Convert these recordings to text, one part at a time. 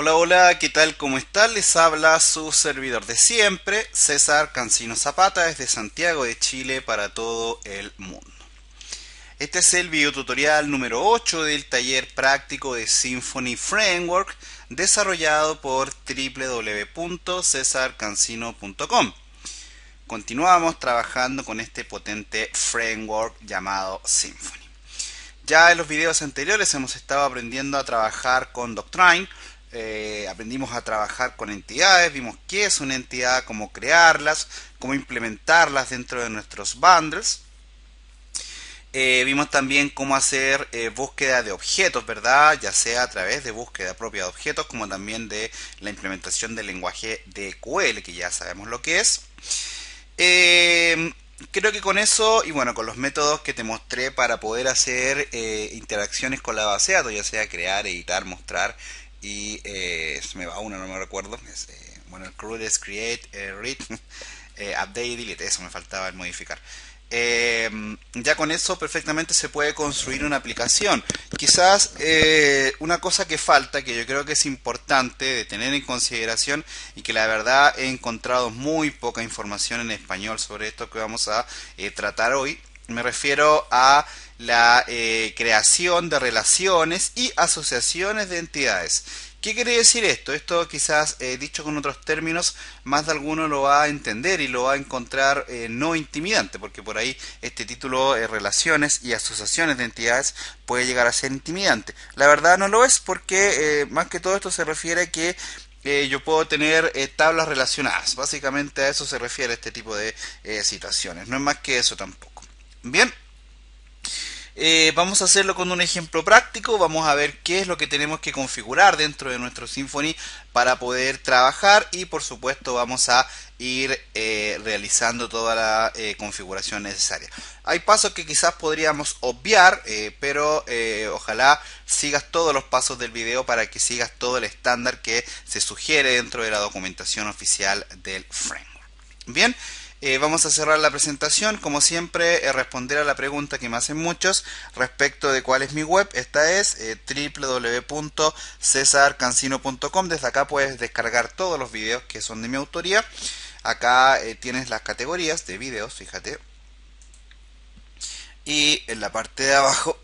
Hola, hola, ¿qué tal? ¿Cómo están? Les habla su servidor de siempre, César Cancino Zapata, desde Santiago de Chile para todo el mundo. Este es el videotutorial número 8 del taller práctico de Symfony Framework desarrollado por www.cesarcancino.com. Continuamos trabajando con este potente framework llamado Symfony. Ya en los videos anteriores hemos estado aprendiendo a trabajar con Doctrine, aprendimos a trabajar con entidades, vimos qué es una entidad, cómo crearlas, cómo implementarlas dentro de nuestros bundles. Vimos también cómo hacer búsqueda de objetos, ¿verdad? Ya sea a través de búsqueda propia de objetos, como también de la implementación del lenguaje de QL, que ya sabemos lo que es. Creo que con eso, y bueno, con los métodos que te mostré para poder hacer interacciones con la base de datos, ya sea crear, editar, mostrar, y se me va uno, no me recuerdo. Bueno, el CRUD es create, read, update y delete, eso me faltaba el modificar. Ya con eso perfectamente se puede construir una aplicación. Quizás una cosa que falta, que yo creo que es importante de tener en consideración y que la verdad he encontrado muy poca información en español sobre esto que vamos a tratar hoy, me refiero a la creación de relaciones y asociaciones de entidades. ¿Qué quiere decir esto? Esto quizás dicho con otros términos, más de alguno lo va a entender y lo va a encontrar no intimidante, porque por ahí este título, relaciones y asociaciones de entidades, puede llegar a ser intimidante. La verdad no lo es porque más que todo esto se refiere a que yo puedo tener tablas relacionadas. Básicamente a eso se refiere este tipo de situaciones. No es más que eso tampoco. Bien. Vamos a hacerlo con un ejemplo práctico, vamos a ver qué es lo que tenemos que configurar dentro de nuestro Symfony para poder trabajar y por supuesto vamos a ir realizando toda la configuración necesaria. Hay pasos que quizás podríamos obviar, pero ojalá sigas todos los pasos del video para que sigas todo el estándar que se sugiere dentro de la documentación oficial del framework. Bien. Vamos a cerrar la presentación, como siempre, responder a la pregunta que me hacen muchos respecto de cuál es mi web. Esta es www.cesarcancino.com. Desde acá puedes descargar todos los videos que son de mi autoría. Acá tienes las categorías de videos, fíjate. Y en la parte de abajo,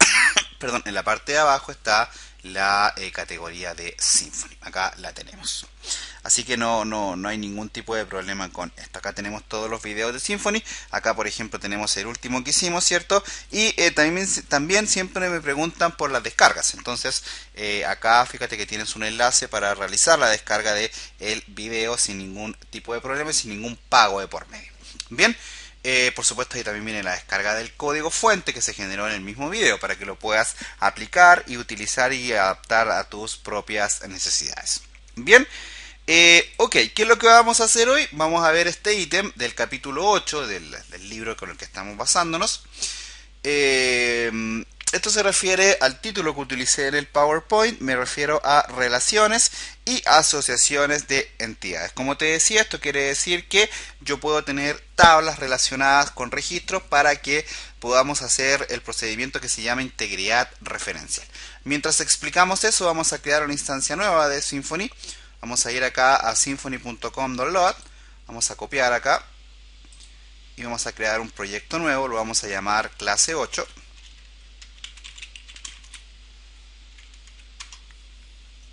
perdón, en la parte de abajo está la categoría de Symfony. Acá la tenemos. Así que no hay ningún tipo de problema con esto. Acá tenemos todos los videos de Symfony. Acá, por ejemplo, tenemos el último que hicimos, ¿cierto? Y también siempre me preguntan por las descargas. Entonces, acá fíjate que tienes un enlace para realizar la descarga de el video sin ningún tipo de problema y sin ningún pago de por medio. Bien. Por supuesto ahí también viene la descarga del código fuente que se generó en el mismo video para que lo puedas aplicar y utilizar y adaptar a tus propias necesidades. Bien, ok, ¿qué es lo que vamos a hacer hoy? Vamos a ver este ítem del capítulo 8 del libro con el que estamos basándonos. Esto se refiere al título que utilicé en el PowerPoint, me refiero a relaciones y asociaciones de entidades. Como te decía, esto quiere decir que yo puedo tener tablas relacionadas con registros para que podamos hacer el procedimiento que se llama integridad referencial. Mientras explicamos eso, vamos a crear una instancia nueva de Symfony. Vamos a ir acá a symfony.com download, vamos a copiar acá y vamos a crear un proyecto nuevo, lo vamos a llamar clase 8.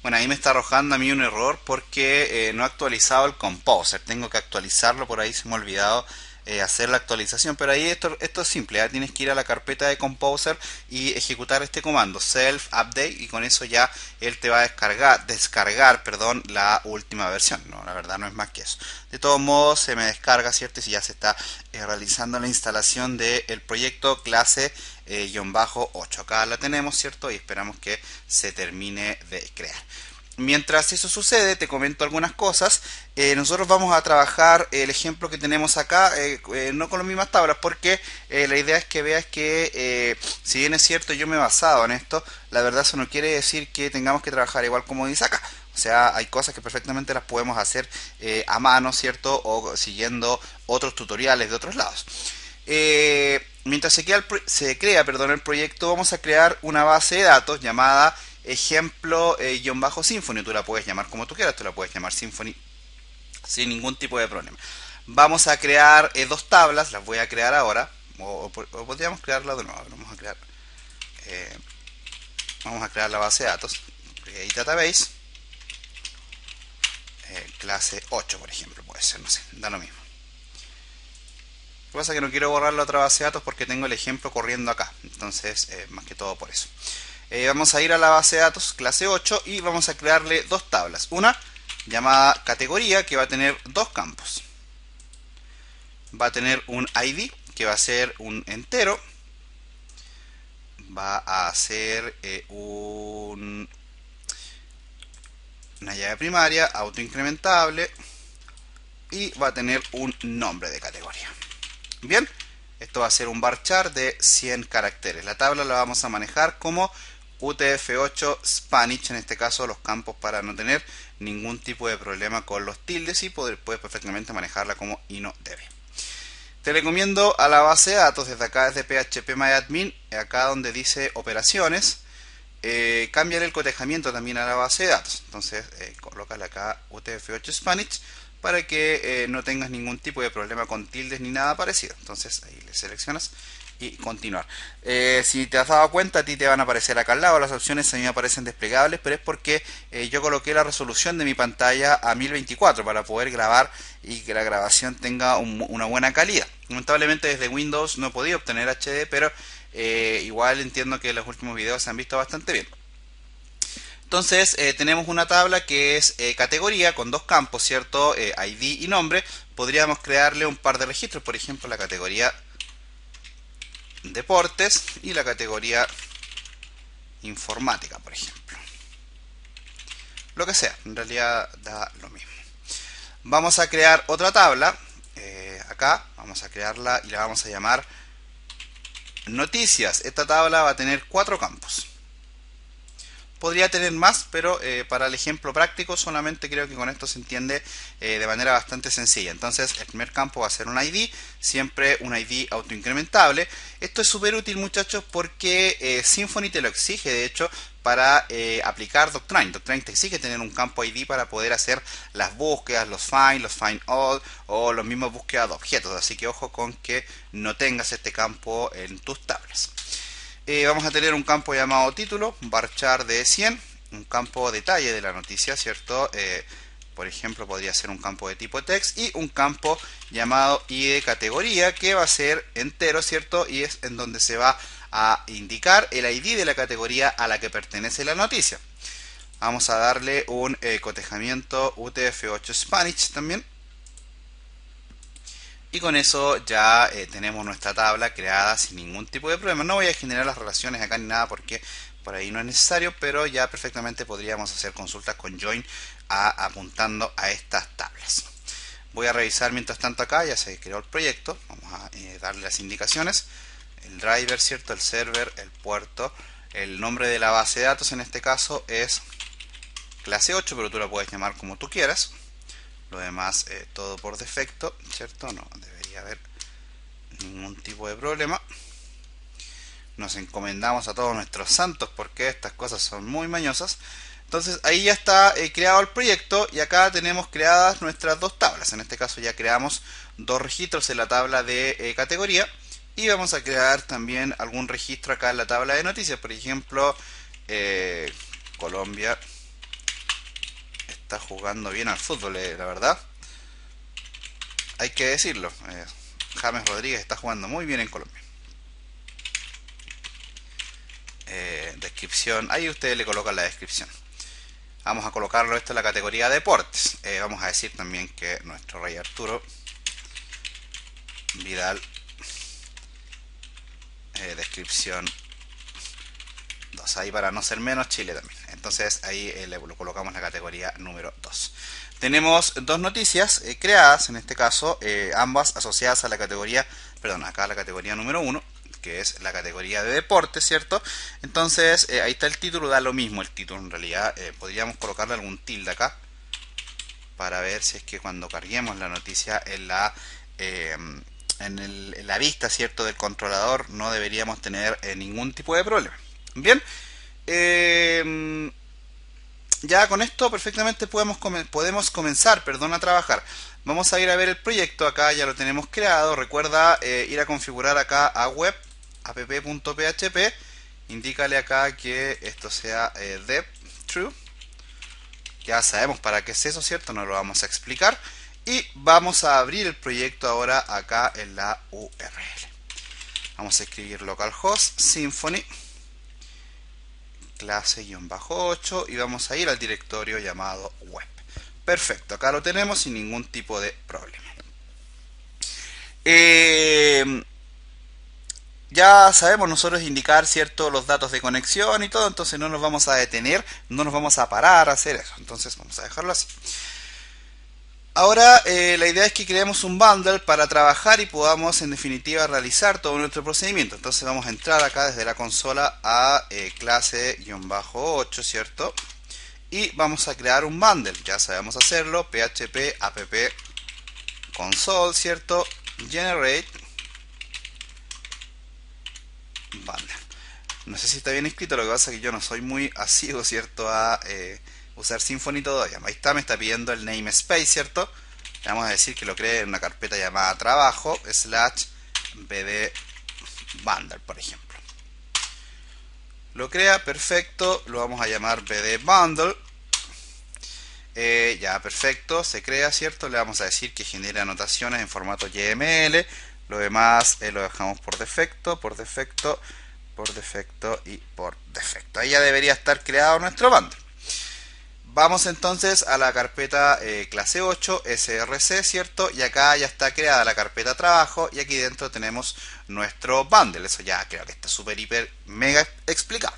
Bueno, ahí me está arrojando a mí un error porque no he actualizado el Composer. Tengo que actualizarlo, por ahí se me ha olvidado hacer la actualización. Pero ahí esto es simple, ¿eh? Tienes que ir a la carpeta de Composer y ejecutar este comando, self update, y con eso ya él te va a descargar, la última versión. No, la verdad no es más que eso. De todos modos se me descarga, ¿cierto? Y si ya se está realizando la instalación del proyecto clase 8. Acá la tenemos, ¿cierto? Y esperamos que se termine de crear. Mientras eso sucede, te comento algunas cosas. Nosotros vamos a trabajar el ejemplo que tenemos acá, no con las mismas tablas, porque la idea es que veas que, si bien es cierto, yo me he basado en esto, la verdad eso no quiere decir que tengamos que trabajar igual como dice acá. O sea, hay cosas que perfectamente las podemos hacer a mano, ¿cierto? O siguiendo otros tutoriales de otros lados. Mientras se crea el proyecto, vamos a crear una base de datos llamada ejemplo guión bajo Symfony. Tú la puedes llamar como tú quieras, tú la puedes llamar Symfony sin ningún tipo de problema. Vamos a crear dos tablas, las voy a crear ahora, o podríamos crearla de nuevo. Eh, vamos a crear la base de datos, Create Database, clase 8 por ejemplo, puede ser, no sé, da lo mismo. Lo que pasa es que no quiero borrar la otra base de datos porque tengo el ejemplo corriendo acá, entonces más que todo por eso. Vamos a ir a la base de datos clase 8 y vamos a crearle dos tablas. Una llamada categoría, que va a tener dos campos. Va a tener un ID, que va a ser un entero. Va a ser una llave primaria autoincrementable y va a tener un nombre de categoría. Bien, esto va a ser un varchar de 100 caracteres. La tabla la vamos a manejar como UTF-8 Spanish, en este caso los campos, para no tener ningún tipo de problema con los tildes, y puedes perfectamente manejarla como INODB. Te recomiendo a la base de datos desde acá, desde phpMyAdmin, acá donde dice operaciones, cambiar el cotejamiento también a la base de datos. Entonces colócale acá UTF-8 Spanish para que no tengas ningún tipo de problema con tildes ni nada parecido. Entonces ahí le seleccionas y continuar. Si te has dado cuenta, a ti te van a aparecer acá al lado las opciones. A mí me aparecen desplegables, pero es porque yo coloqué la resolución de mi pantalla a 1024 para poder grabar y que la grabación tenga una buena calidad. Lamentablemente desde Windows no he podido obtener HD, pero igual entiendo que los últimos videos se han visto bastante bien. Entonces tenemos una tabla que es categoría con dos campos, ¿cierto? ID y nombre. Podríamos crearle un par de registros, por ejemplo la categoría deportes y la categoría informática, por ejemplo. Lo que sea, en realidad da lo mismo. Vamos a crear otra tabla, acá vamos a crearla y la vamos a llamar noticias. Esta tabla va a tener 4 campos. Podría tener más, pero para el ejemplo práctico solamente creo que con esto se entiende de manera bastante sencilla. Entonces el primer campo va a ser un ID, siempre un ID autoincrementable. Esto es súper útil, muchachos, porque Symfony te lo exige, de hecho, para aplicar Doctrine. Doctrine te exige tener un campo ID para poder hacer las búsquedas, los find all o los mismos búsquedas de objetos. Así que ojo con que no tengas este campo en tus tablas. Vamos a tener un campo llamado título, varchar de 100, un campo detalle de la noticia, ¿cierto? Por ejemplo, podría ser un campo de tipo text y un campo llamado ID categoría, que va a ser entero, ¿cierto? Y es en donde se va a indicar el ID de la categoría a la que pertenece la noticia. Vamos a darle un cotejamiento UTF-8 Spanish también. Y con eso ya tenemos nuestra tabla creada sin ningún tipo de problema. No voy a generar las relaciones acá ni nada porque por ahí no es necesario, pero ya perfectamente podríamos hacer consultas con join apuntando a estas tablas. Voy a revisar mientras tanto acá, ya se creó el proyecto. Vamos a darle las indicaciones. El driver, ¿cierto? El server, el puerto. El nombre de la base de datos en este caso es clase 8, pero tú la puedes llamar como tú quieras. Lo demás todo por defecto, ¿cierto? No debería haber ningún tipo de problema. Nos encomendamos a todos nuestros santos porque estas cosas son muy mañosas. Entonces ahí ya está creado el proyecto y acá tenemos creadas nuestras dos tablas. En este caso ya creamos dos registros en la tabla de categoría y vamos a crear también algún registro acá en la tabla de noticias. Por ejemplo, Colombia está jugando bien al fútbol, la verdad. Hay que decirlo. James Rodríguez está jugando muy bien en Colombia. Descripción. Ahí ustedes le colocan la descripción. Vamos a colocarlo esto en la categoría deportes. Vamos a decir también que nuestro rey Arturo Vidal. Descripción 2. Ahí para no ser menos, Chile también. Entonces ahí le colocamos la categoría número 2. Tenemos dos noticias creadas, en este caso, ambas asociadas a la categoría, perdón, acá a la categoría número 1, que es la categoría de deporte, ¿cierto? Entonces ahí está el título, da lo mismo el título en realidad. Podríamos colocarle algún tilde acá para ver si es que cuando carguemos la noticia en la vista, ¿cierto?, del controlador no deberíamos tener ningún tipo de problema. Bien, Ya con esto perfectamente podemos comenzar, perdón, a trabajar. Vamos a ir a ver el proyecto, acá ya lo tenemos creado. Recuerda ir a configurar acá a web app.php. Indícale acá que esto sea dev true. Ya sabemos para qué es eso, ¿cierto? No lo vamos a explicar. Y vamos a abrir el proyecto ahora acá en la URL. Vamos a escribir localhost symfony clase-8 y vamos a ir al directorio llamado web. Perfecto, acá lo tenemos sin ningún tipo de problema. Ya sabemos nosotros indicar cierto los datos de conexión y todo, entonces no nos vamos a detener, no nos vamos a parar a hacer eso. Entonces vamos a dejarlo así. Ahora la idea es que creemos un bundle para trabajar y podamos en definitiva realizar todo nuestro procedimiento. Entonces vamos a entrar acá desde la consola a clase-8, ¿cierto? Y vamos a crear un bundle, ya sabemos hacerlo, php app console, ¿cierto? Generate bundle. No sé si está bien escrito, lo que pasa es que yo no soy muy asiduo, ¿cierto? A usar Symfony todavía. Ahí está, me está pidiendo el namespace, ¿cierto? Le vamos a decir que lo cree en una carpeta llamada trabajo /bd bundle, por ejemplo. Lo crea, perfecto, lo vamos a llamar bd bundle. Ya, perfecto, se crea, ¿cierto? Le vamos a decir que genere anotaciones en formato YML. Lo demás lo dejamos por defecto, por defecto y por defecto. Ahí ya debería estar creado nuestro bundle. Vamos entonces a la carpeta clase 8 src, ¿cierto? Y acá ya está creada la carpeta trabajo y aquí dentro tenemos nuestro bundle. Eso ya creo que está súper, hiper, mega explicado.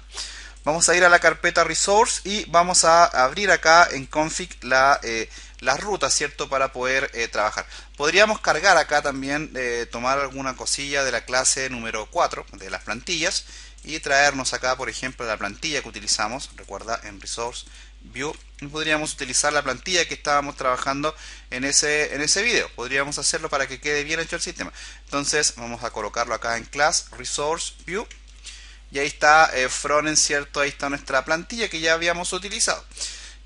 Vamos a ir a la carpeta resource y vamos a abrir acá en config las rutas, ¿cierto? Para poder trabajar. Podríamos cargar acá también, tomar alguna cosilla de la clase número 4 de las plantillas y traernos acá, por ejemplo, la plantilla que utilizamos. Recuerda, en resource view, y podríamos utilizar la plantilla que estábamos trabajando en ese video. Podríamos hacerlo para que quede bien hecho el sistema. Entonces vamos a colocarlo acá en class resource view. Y ahí está frontend, ¿cierto? Ahí está nuestra plantilla que ya habíamos utilizado.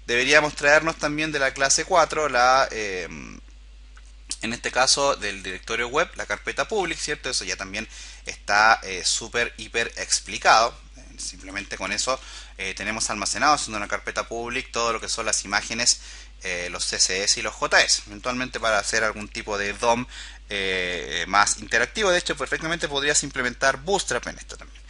Deberíamos traernos también de la clase 4 en este caso del directorio web, la carpeta public, ¿cierto? Eso ya también está súper, hiper explicado. Simplemente con eso tenemos almacenado en una carpeta public todo lo que son las imágenes, los CSS y los JS. Eventualmente para hacer algún tipo de DOM más interactivo. De hecho, perfectamente podrías implementar Bootstrap en esto también.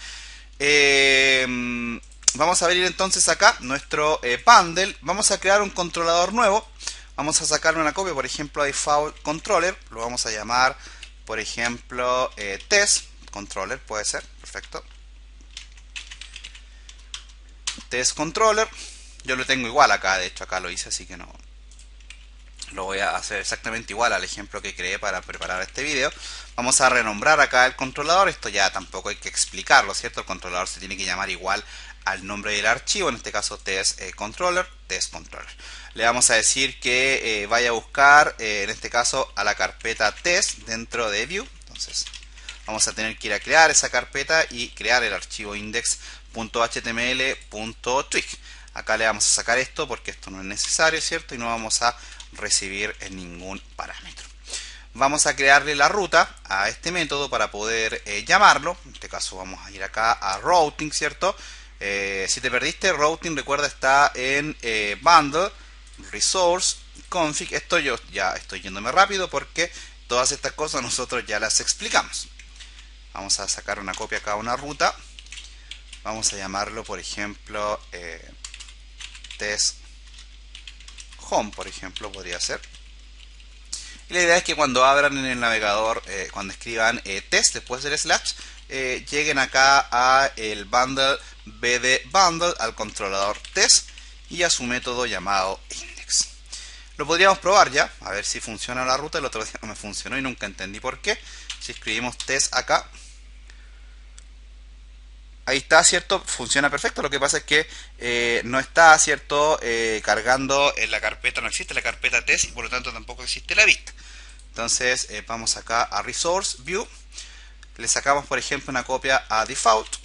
Vamos a abrir entonces acá nuestro bundle. Vamos a crear un controlador nuevo. Vamos a sacarle una copia, por ejemplo, a default controller. Lo vamos a llamar, por ejemplo, test controller, puede ser, perfecto. Test controller. Yo lo tengo igual acá, de hecho acá lo hice, así que no lo voy a hacer exactamente igual al ejemplo que creé para preparar este video. Vamos a renombrar acá el controlador. Esto ya tampoco hay que explicarlo, ¿cierto? El controlador se tiene que llamar igual al nombre del archivo, en este caso test controller, test controller. Le vamos a decir que vaya a buscar, en este caso, a la carpeta test dentro de view. Entonces vamos a tener que ir a crear esa carpeta y crear el archivo index.html.twig. Acá le vamos a sacar esto porque esto no es necesario, ¿cierto? Y no vamos a recibir en ningún parámetro. Vamos a crearle la ruta a este método para poder llamarlo. En este caso vamos a ir acá a routing, ¿cierto? Si te perdiste, routing, recuerda, está en bundle, resource, config. Esto yo ya estoy yéndome rápido porque todas estas cosas nosotros ya las explicamos. Vamos a sacar una copia acá a una ruta. Vamos a llamarlo, por ejemplo, test home, por ejemplo, podría ser. Y la idea es que cuando abran en el navegador, cuando escriban test después del slash, lleguen acá a el bundle bd bundle, al controlador test y a su método llamado index. Lo podríamos probar ya, a ver si funciona la ruta. El otro día no me funcionó y nunca entendí por qué. Si escribimos test acá, ahí está, ¿cierto? Funciona perfecto. Lo que pasa es que no está, ¿cierto? Cargando en la carpeta, no existe la carpeta test y por lo tanto tampoco existe la vista. Entonces vamos acá a resource view. Le sacamos, por ejemplo, una copia a default.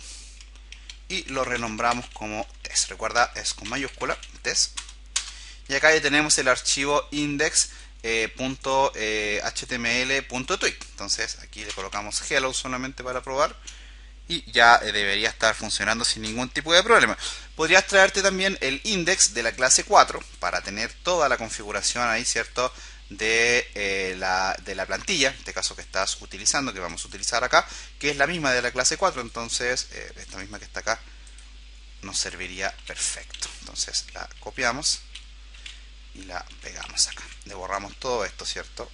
y lo renombramos como test. Recuerda, es con mayúscula, test. Y acá ya tenemos el archivo index.html.tweak. Entonces aquí le colocamos hello solamente para probar y ya debería estar funcionando sin ningún tipo de problema. Podrías traerte también el index de la clase 4 para tener toda la configuración ahí, ¿cierto? De la plantilla, en este caso que estás utilizando, que vamos a utilizar acá, que es la misma de la clase 4. Entonces esta misma que está acá nos serviría perfecto. Entonces la copiamos y la pegamos acá. Le borramos todo esto, ¿cierto?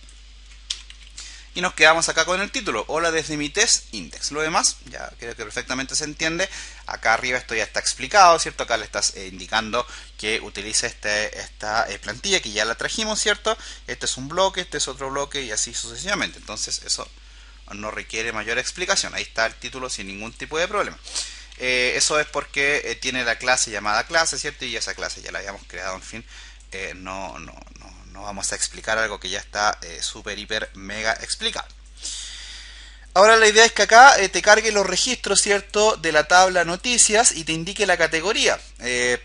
Y nos quedamos acá con el título: hola desde mi test index. Lo demás ya creo que perfectamente se entiende. Acá arriba esto ya está explicado, ¿cierto? Acá le estás indicando que utilice esta plantilla que ya la trajimos, ¿cierto? Este es un bloque, este es otro bloque y así sucesivamente. Entonces eso no requiere mayor explicación. Ahí está el título sin ningún tipo de problema. Eso es porque tiene la clase llamada clase, ¿cierto? Y esa clase ya la habíamos creado, en fin. No vamos a explicar algo que ya está súper, hiper, mega explicado. Ahora la idea es que acá te cargue los registros, ¿cierto? De la tabla noticias y te indique la categoría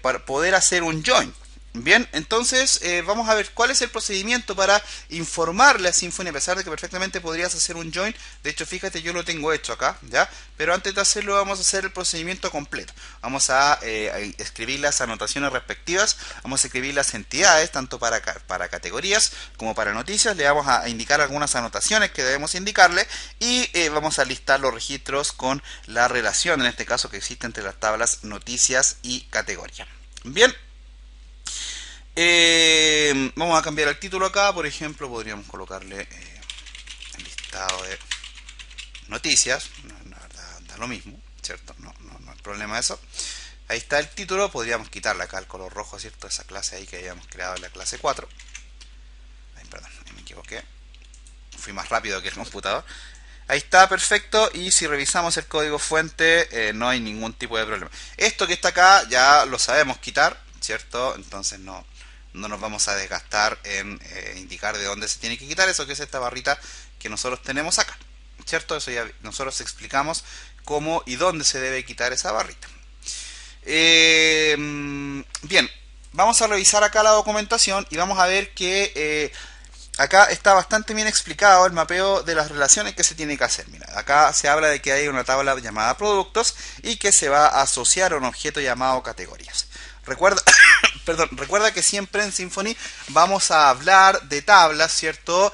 para poder hacer un join. Bien, entonces vamos a ver cuál es el procedimiento para informarle a Symfony, a pesar de que perfectamente podrías hacer un join. De hecho, fíjate, yo lo tengo hecho acá, ¿ya? Pero antes de hacerlo vamos a hacer el procedimiento completo. Vamos a escribir las anotaciones respectivas, vamos a escribir las entidades, tanto para categorías como para noticias. Le vamos a indicar algunas anotaciones que debemos indicarle y vamos a listar los registros con la relación, en este caso, que existe entre las tablas noticias y categoría. Bien. Vamos a cambiar el título acá. Por ejemplo, podríamos colocarle el listado de noticias. La verdad da lo mismo, ¿cierto? No hay problema de eso. Ahí está el título. Podríamos quitarle acá el color rojo, ¿cierto? Esa clase ahí que habíamos creado en la clase 4. Ay, perdón, me equivoqué. Fui más rápido que el computador. Ahí está, perfecto. Y si revisamos el código fuente, no hay ningún tipo de problema. Esto que está acá ya lo sabemos quitar, ¿cierto? Entonces no nos vamos a desgastar en indicar de dónde se tiene que quitar eso, que es esta barrita que nosotros tenemos acá, ¿cierto? Eso ya nosotros explicamos cómo y dónde se debe quitar esa barrita. Bien, vamos a revisar acá la documentación y vamos a ver que acá está bastante bien explicado el mapeo de las relaciones que se tiene que hacer. Mira, acá se habla de que hay una tabla llamada productos y que se va a asociar a un objeto llamado categorías. Recuerda que siempre en Symfony vamos a hablar de tablas, ¿cierto?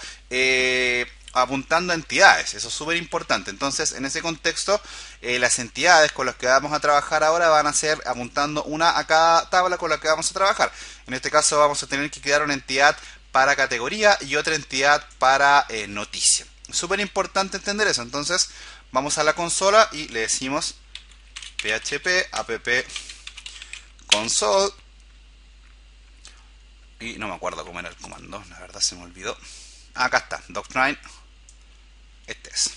Apuntando a entidades, eso es súper importante. Entonces, en ese contexto, las entidades con las que vamos a trabajar ahora van a ser apuntando una a cada tabla con la que vamos a trabajar. En este caso vamos a tener que crear una entidad para categoría y otra entidad para noticia. Súper importante entender eso. Entonces, vamos a la consola y le decimos php app console, y no me acuerdo cómo era el comando, la verdad se me olvidó. Acá está, doctrine, este es.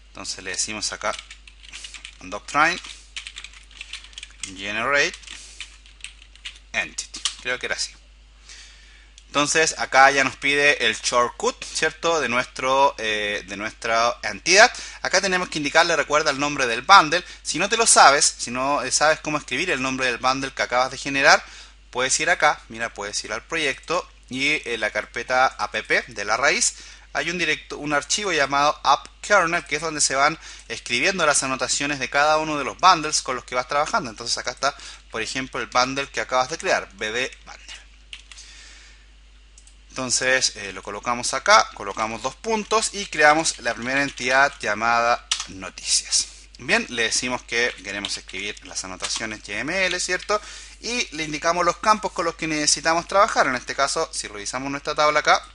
Entonces le decimos acá doctrine generate entity, creo que era así. Entonces acá ya nos pide el shortcut, ¿cierto? De nuestra entidad. Acá tenemos que indicarle, recuerda, el nombre del bundle. Si no te lo sabes, si no sabes cómo escribir el nombre del bundle que acabas de generar, puedes ir acá, mira, puedes ir al proyecto y en la carpeta app de la raíz hay un archivo llamado app-kernel, que es donde se van escribiendo las anotaciones de cada uno de los bundles con los que vas trabajando. Entonces acá está, por ejemplo, el bundle que acabas de crear, bb bundle. Entonces lo colocamos acá, colocamos 2 puntos y creamos la primera entidad llamada noticias. Bien, le decimos que queremos escribir las anotaciones YML, ¿cierto? Y le indicamos los campos con los que necesitamos trabajar. En este caso, si revisamos nuestra tabla acá,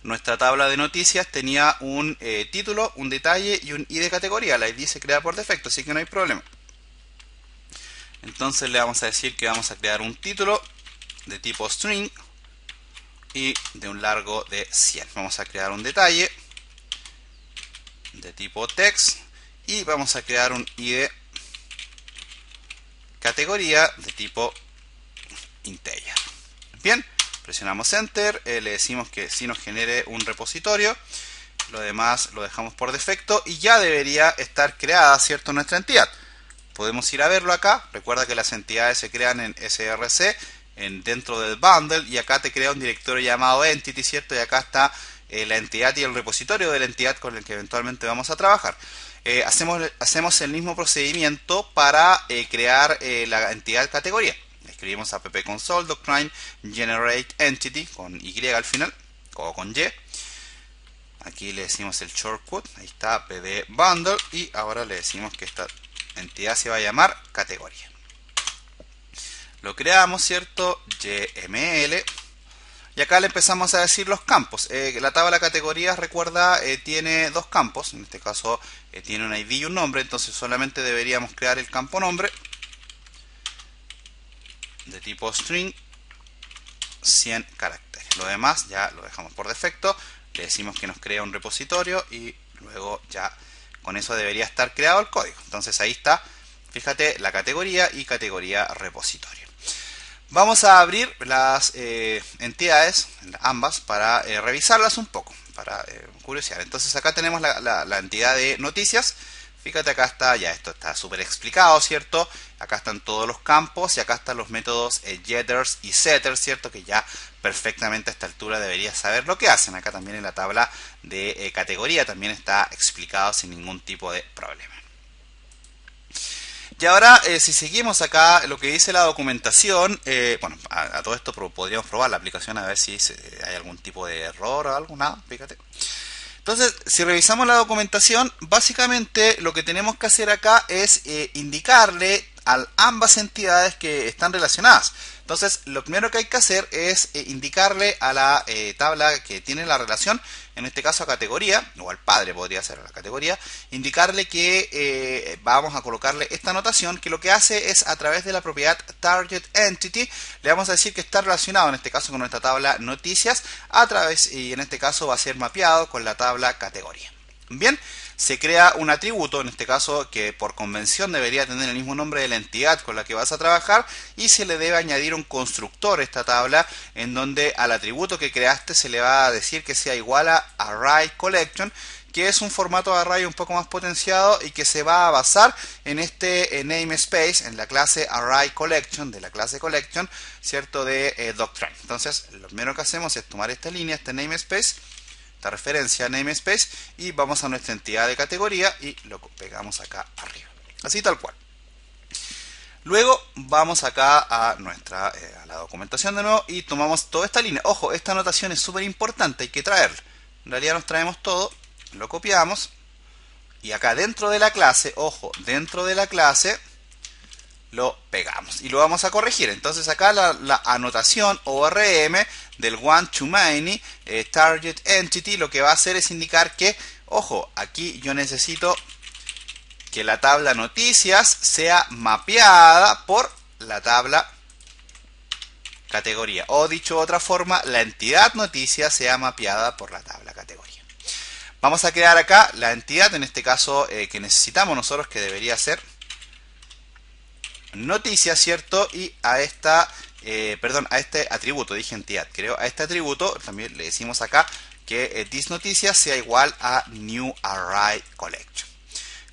nuestra tabla de noticias tenía un título, un detalle y un ID de categoría. La ID se crea por defecto, así que no hay problema. Entonces le vamos a decir que vamos a crear un título de tipo string y de un largo de 100. Vamos a crear un detalle de tipo text y vamos a crear un ID categoría de tipo integer. Bien, presionamos enter, le decimos que sí nos genere un repositorio, lo demás lo dejamos por defecto y ya debería estar creada, ¿cierto?, nuestra entidad. podemos ir a verlo acá. Recuerda que las entidades se crean en src, dentro del bundle, y acá te crea un directorio llamado entity, ¿cierto? Y acá está la entidad y el repositorio de la entidad con el que eventualmente vamos a trabajar. Hacemos el mismo procedimiento para crear la entidad categoría. Escribimos app console doctrine generate entity con y al final o con y. Aquí le decimos el shortcut, ahí está, pd bundle, y ahora le decimos que esta entidad se va a llamar categoría. Lo creamos, ¿cierto? YML. Y acá le empezamos a decir los campos. La tabla categorías, recuerda, tiene dos campos. En este caso tiene un ID y un nombre. Entonces solamente deberíamos crear el campo nombre de tipo string, 100 caracteres. Lo demás ya lo dejamos por defecto. Le decimos que nos crea un repositorio y luego ya con eso debería estar creado el código. Entonces ahí está, fíjate, la categoría y categoría repositorio. Vamos a abrir las entidades, ambas, para revisarlas un poco, para curiosear. Entonces acá tenemos la entidad de noticias. Fíjate, acá está, ya esto está súper explicado, ¿cierto? Acá están todos los campos y acá están los métodos getters y setters, ¿cierto? Que ya perfectamente a esta altura deberías saber lo que hacen. Acá también en la tabla de categoría también está explicado sin ningún tipo de problema. Y ahora, si seguimos acá lo que dice la documentación, bueno, a todo esto podríamos probar la aplicación a ver si hay algún tipo de error o algo, nada, fíjate. Entonces, si revisamos la documentación, básicamente lo que tenemos que hacer acá es indicarle a ambas entidades que están relacionadas. Entonces, lo primero que hay que hacer es indicarle a la tabla que tiene la relación, en este caso a categoría, o al padre podría ser a la categoría, indicarle que vamos a colocarle esta anotación, que lo que hace es a través de la propiedad target entity, le vamos a decir que está relacionado, en este caso con nuestra tabla noticias, a través, y en este caso va a ser mapeado con la tabla categoría. Bien, se crea un atributo, en este caso que por convención debería tener el mismo nombre de la entidad con la que vas a trabajar, y se le debe añadir un constructor a esta tabla en donde al atributo que creaste se le va a decir que sea igual a array collection, que es un formato de array un poco más potenciado y que se va a basar en este namespace, en la clase array collection, de la clase collection, ¿cierto? De doctrine. Entonces, lo primero que hacemos es tomar esta línea, este namespace, esta referencia a namespace, y vamos a nuestra entidad de categoría y lo pegamos acá arriba, así tal cual. Luego vamos acá a a la documentación de nuevo y tomamos toda esta línea. Ojo, esta anotación es súper importante, hay que traerla. En realidad nos traemos todo, lo copiamos y acá dentro de la clase, ojo, dentro de la clase lo pegamos y lo vamos a corregir. Entonces acá la anotación ORM del one to many target entity lo que va a hacer es indicar que, ojo, aquí yo necesito que la tabla noticias sea mapeada por la tabla categoría, o dicho de otra forma, la entidad noticias sea mapeada por la tabla categoría. Vamos a crear acá la entidad, en este caso que necesitamos nosotros, que debería ser noticias, ¿cierto? Y a esta, a este atributo, dije entidad, creo, a este atributo también le decimos acá que this noticias sea igual a new array collection.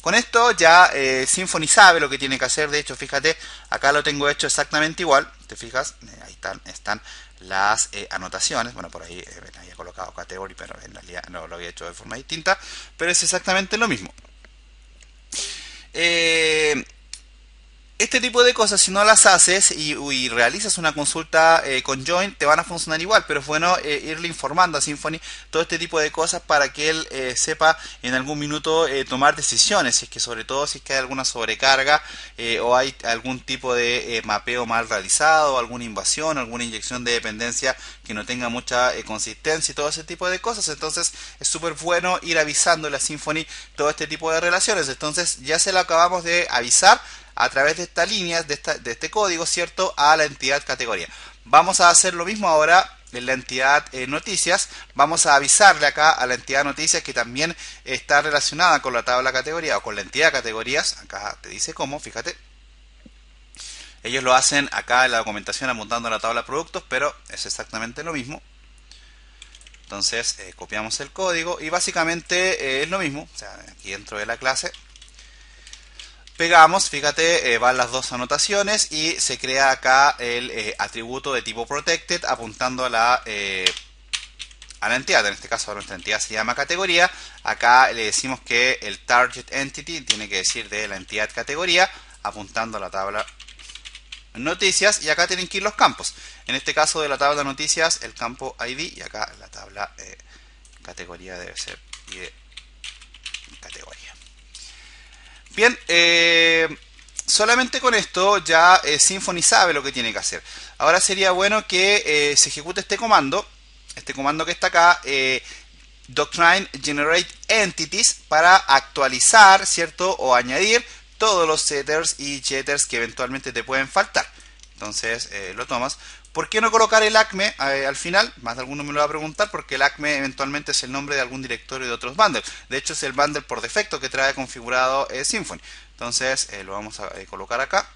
Con esto ya Symfony sabe lo que tiene que hacer. De hecho, fíjate, acá lo tengo hecho exactamente igual. ¿Te fijas? Ahí están las anotaciones. Bueno, por ahí había colocado category, pero en realidad no lo había hecho de forma distinta. Pero es exactamente lo mismo. Este tipo de cosas, si no las haces y realizas una consulta con Join, te van a funcionar igual, pero es bueno irle informando a Symfony todo este tipo de cosas para que él sepa en algún minuto tomar decisiones, si es que sobre todo si es que hay alguna sobrecarga o hay algún tipo de mapeo mal realizado, alguna invasión, alguna inyección de dependencia que no tenga mucha consistencia y todo ese tipo de cosas. Entonces es súper bueno ir avisándole a Symfony todo este tipo de relaciones. Entonces ya se lo acabamos de avisar a través de esta línea, de este código, ¿cierto? A la entidad categoría. Vamos a hacer lo mismo ahora en la entidad noticias. Vamos a avisarle acá a la entidad noticias que también está relacionada con la tabla categoría o con la entidad categorías. Acá te dice cómo, fíjate. Ellos lo hacen acá en la documentación apuntando a la tabla productos, pero es exactamente lo mismo. Entonces copiamos el código y básicamente es lo mismo. O sea, aquí dentro de la clase Pegamos, fíjate, van las dos anotaciones y se crea acá el atributo de tipo protected apuntando a la entidad. En este caso nuestra entidad se llama categoría. Acá le decimos que el target entity tiene que decir de la entidad categoría apuntando a la tabla noticias, y acá tienen que ir los campos. En este caso de la tabla noticias el campo ID, y acá la tabla categoría debe ser y de categoría. Bien, solamente con esto ya Symfony sabe lo que tiene que hacer. Ahora sería bueno que se ejecute este comando que está acá, doctrine generate entities, para actualizar, ¿cierto? O añadir todos los setters y getters que eventualmente te pueden faltar. Entonces lo tomas. ¿Por qué no colocar el ACME al final? Más de alguno me lo va a preguntar, porque el ACME eventualmente es el nombre de algún directorio de otros bundles. De hecho es el bundle por defecto que trae configurado Symfony. Entonces lo vamos a colocar acá.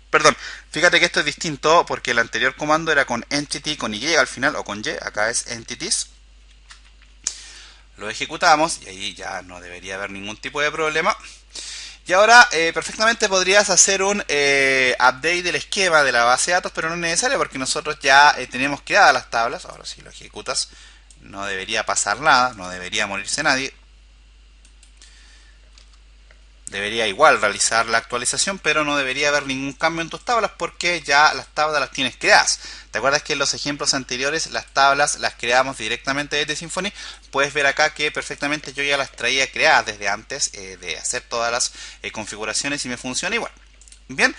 Perdón, fíjate que esto es distinto porque el anterior comando era con entity, con Y al final, o con Y, acá es entities. Lo ejecutamos y ahí ya no debería haber ningún tipo de problema. Y ahora perfectamente podrías hacer un update del esquema de la base de datos, pero no es necesario porque nosotros ya tenemos creadas las tablas. Ahora si lo ejecutas no debería pasar nada, no debería morirse nadie. Debería igual realizar la actualización, pero no debería haber ningún cambio en tus tablas porque ya las tablas las tienes creadas. ¿Te acuerdas que en los ejemplos anteriores las tablas las creamos directamente desde Symfony? Puedes ver acá que perfectamente yo ya las traía creadas desde antes de hacer todas las configuraciones y me funciona igual. Bien.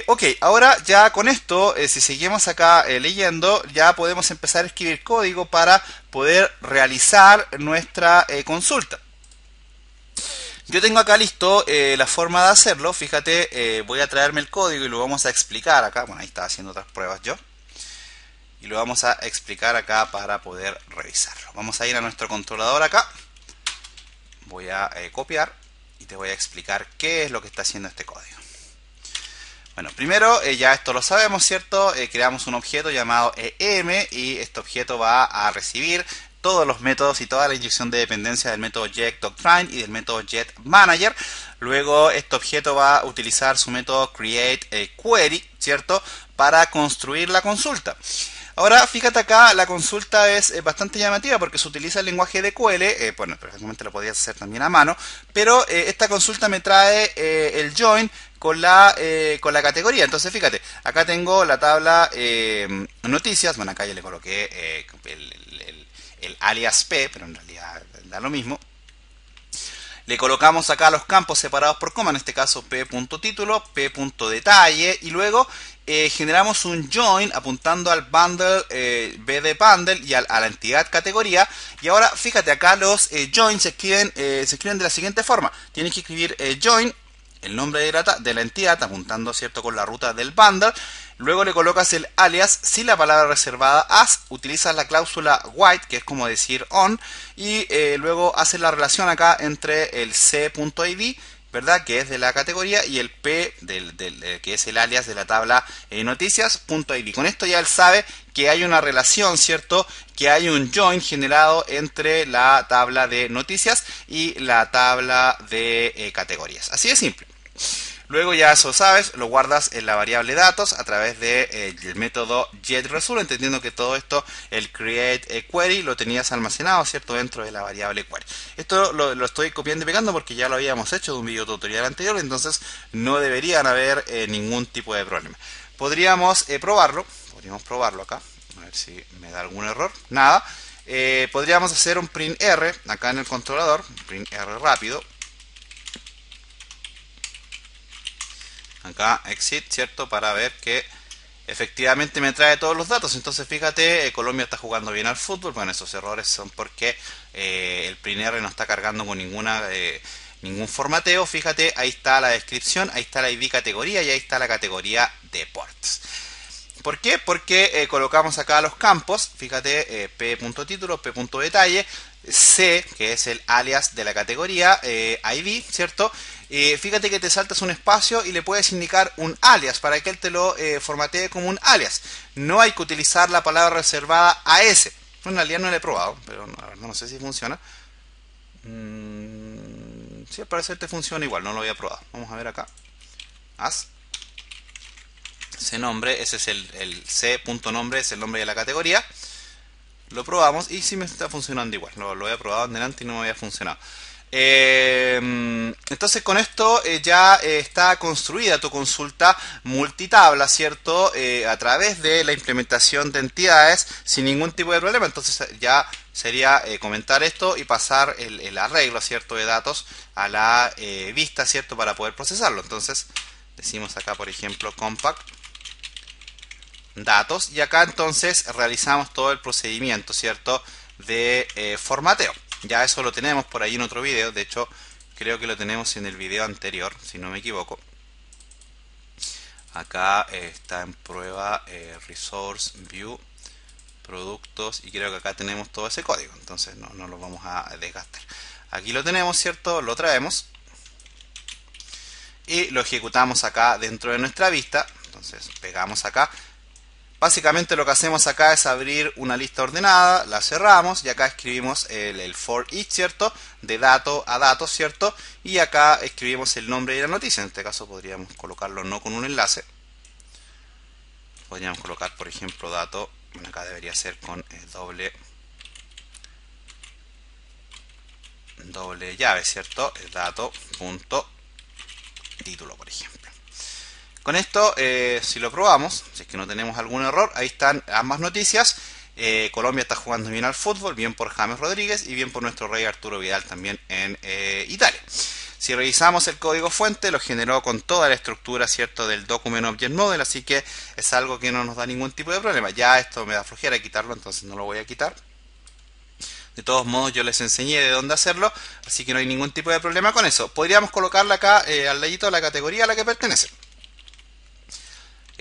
Ok, ahora ya con esto, si seguimos acá leyendo, ya podemos empezar a escribir código para poder realizar nuestra consulta. Yo tengo acá listo la forma de hacerlo. Fíjate, voy a traerme el código y lo vamos a explicar acá. Bueno, ahí estaba haciendo otras pruebas yo. Y lo vamos a explicar acá para poder revisarlo. Vamos a ir a nuestro controlador acá. Voy a copiar y te voy a explicar qué es lo que está haciendo este código. Bueno, primero ya esto lo sabemos, ¿cierto? Creamos un objeto llamado EM y este objeto va a recibir todos los métodos y toda la inyección de dependencia del método getDoctrine y del método getManager. Luego este objeto va a utilizar su método createQuery, ¿cierto? Para construir la consulta. Ahora fíjate acá, la consulta es bastante llamativa porque se utiliza el lenguaje de QL, bueno, perfectamente lo podías hacer también a mano, pero esta consulta me trae el join con la categoría. Entonces fíjate, acá tengo la tabla noticias, bueno acá ya le coloqué el alias P, pero en realidad da lo mismo. Le colocamos acá los campos separados por coma, en este caso p.título, p.detalle, y luego generamos un join apuntando al bundle b de bundle y a la entidad categoría. Y ahora fíjate acá los joins se escriben de la siguiente forma. Tienes que escribir join, el nombre de la entidad apuntando, ¿cierto?, con la ruta del bundle. Luego le colocas el alias sin la palabra reservada as, utilizas la cláusula white, que es como decir on, y luego haces la relación acá entre el c.id, ¿verdad?, que es de la categoría, y el p, que es el alias de la tabla noticias.id. Con esto ya él sabe que hay una relación, ¿cierto?, que hay un join generado entre la tabla de noticias y la tabla de categorías. Así de simple. Luego ya eso sabes, lo guardas en la variable datos a través del método getResult, entendiendo que todo esto, el createQuery, lo tenías almacenado, ¿cierto?, dentro de la variable query. Esto lo estoy copiando y pegando porque ya lo habíamos hecho de un video tutorial anterior, entonces no deberían haber ningún tipo de problema. Podríamos probarlo acá, a ver si me da algún error. Nada. Podríamos hacer un print R acá en el controlador, print R rápido. Acá exit, ¿cierto?, para ver que efectivamente me trae todos los datos. Entonces fíjate, Colombia está jugando bien al fútbol. Bueno, esos errores son porque el PRINR no está cargando con ningún formateo. Fíjate, ahí está la descripción, ahí está la ID categoría y ahí está la categoría deportes. ¿Por qué? Porque colocamos acá los campos, fíjate, p.título, p.detalle, c, que es el alias de la categoría, ID, ¿cierto? Fíjate que te saltas un espacio y le puedes indicar un alias para que él te lo formatee como un alias. No hay que utilizar la palabra reservada AS. En realidad no lo he probado, pero no sé si funciona. Sí, al parecer te funciona igual, no lo había probado. Vamos a ver acá. As. C nombre, ese es el C.nombre, es el nombre de la categoría. Lo probamos y sí me está funcionando igual. Lo había probado en delante y no me había funcionado. Entonces con esto ya está construida tu consulta multitabla, ¿cierto? A través de la implementación de entidades sin ningún tipo de problema. Entonces ya sería comentar esto y pasar el arreglo, ¿cierto? De datos a la vista, ¿cierto? Para poder procesarlo. Entonces decimos acá, por ejemplo, compact datos y acá entonces realizamos todo el procedimiento, ¿cierto? De formateo. Ya eso lo tenemos por ahí en otro video, de hecho creo que lo tenemos en el video anterior, si no me equivoco. Acá está en prueba Resource View, productos, y creo que acá tenemos todo ese código, entonces no lo vamos a desgastar. Aquí lo tenemos, ¿cierto? Lo traemos y lo ejecutamos acá dentro de nuestra vista. Entonces pegamos acá. Básicamente lo que hacemos acá es abrir una lista ordenada, la cerramos y acá escribimos el for each, ¿cierto? De dato a dato, ¿cierto? Y acá escribimos el nombre de la noticia. En este caso podríamos colocarlo no con un enlace. Podríamos colocar, por ejemplo, dato, bueno, acá debería ser con doble llave, ¿cierto? El dato punto título, por ejemplo. Con esto, si lo probamos, si es que no tenemos algún error, ahí están ambas noticias. Colombia está jugando bien al fútbol, bien por James Rodríguez y bien por nuestro rey Arturo Vidal también en Italia. Si revisamos el código fuente, lo generó con toda la estructura, ¿cierto?, del Document Object Model, así que es algo que no nos da ningún tipo de problema. Ya esto me da flojera quitarlo, entonces no lo voy a quitar. De todos modos, yo les enseñé de dónde hacerlo, así que no hay ningún tipo de problema con eso. Podríamos colocarla acá al ladito de la categoría a la que pertenece.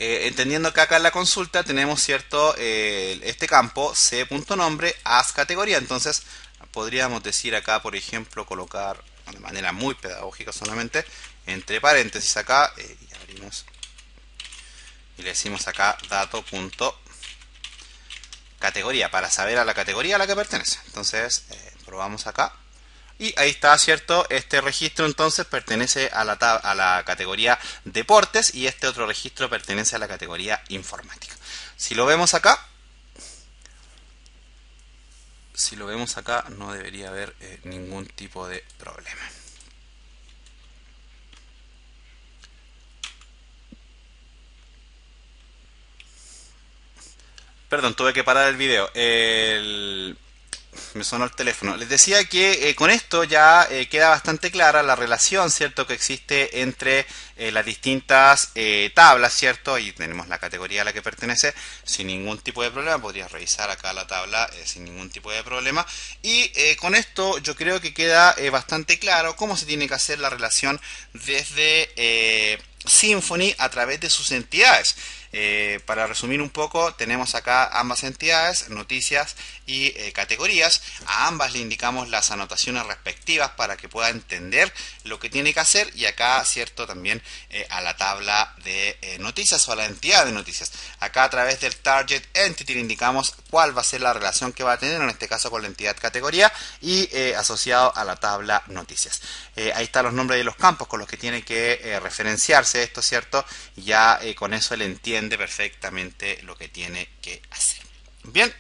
Entendiendo que acá en la consulta tenemos cierto este campo c.nombre as categoría, entonces podríamos decir acá, por ejemplo, colocar de manera muy pedagógica solamente entre paréntesis acá y abrimos y le decimos acá dato.categoría para saber a la categoría a la que pertenece. Entonces probamos acá. Y ahí está, ¿cierto? Este registro entonces pertenece a la categoría deportes y este otro registro pertenece a la categoría informática. Si lo vemos acá, no debería haber ningún tipo de problema. Perdón, tuve que parar el video. Me sonó el teléfono. Les decía que con esto ya queda bastante clara la relación, ¿cierto?, que existe entre las distintas tablas, ¿cierto? Y tenemos la categoría a la que pertenece sin ningún tipo de problema. Podrías revisar acá la tabla sin ningún tipo de problema. Y con esto yo creo que queda bastante claro cómo se tiene que hacer la relación desde Symfony a través de sus entidades. Para resumir un poco, tenemos acá ambas entidades, noticias y categorías. A ambas le indicamos las anotaciones respectivas para que pueda entender lo que tiene que hacer, y acá, cierto, también a la tabla de noticias o a la entidad de noticias. Acá a través del target entity le indicamos cuál va a ser la relación que va a tener, en este caso con la entidad categoría y asociado a la tabla noticias. Ahí están los nombres de los campos con los que tiene que referenciarse esto, ¿cierto? Y ya con eso él entiende perfectamente lo que tiene que hacer. Bien.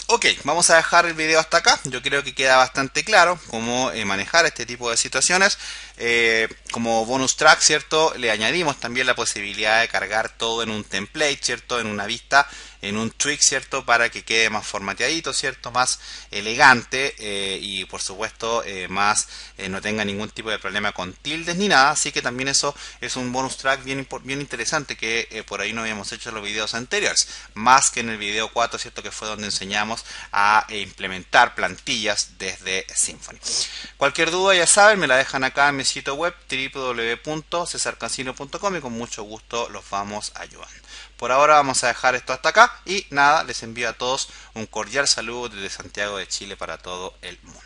Ok, vamos a dejar el video hasta acá. Yo creo que queda bastante claro cómo manejar este tipo de situaciones. Como bonus track, ¿cierto? Le añadimos también la posibilidad de cargar todo en un template, ¿cierto? En una vista, en un tweak, ¿cierto? Para que quede más formateadito, ¿cierto? Más elegante y por supuesto más no tenga ningún tipo de problema con tildes ni nada. Así que también eso es un bonus track bien interesante que por ahí no habíamos hecho en los videos anteriores. Más que en el video 4, ¿cierto? Que fue donde enseñamos a implementar plantillas desde Symfony. Cualquier duda, ya saben, me la dejan acá en mi sitio web www.cesarcancino.com y con mucho gusto los vamos ayudando. Por ahora vamos a dejar esto hasta acá y nada, les envío a todos un cordial saludo desde Santiago de Chile para todo el mundo.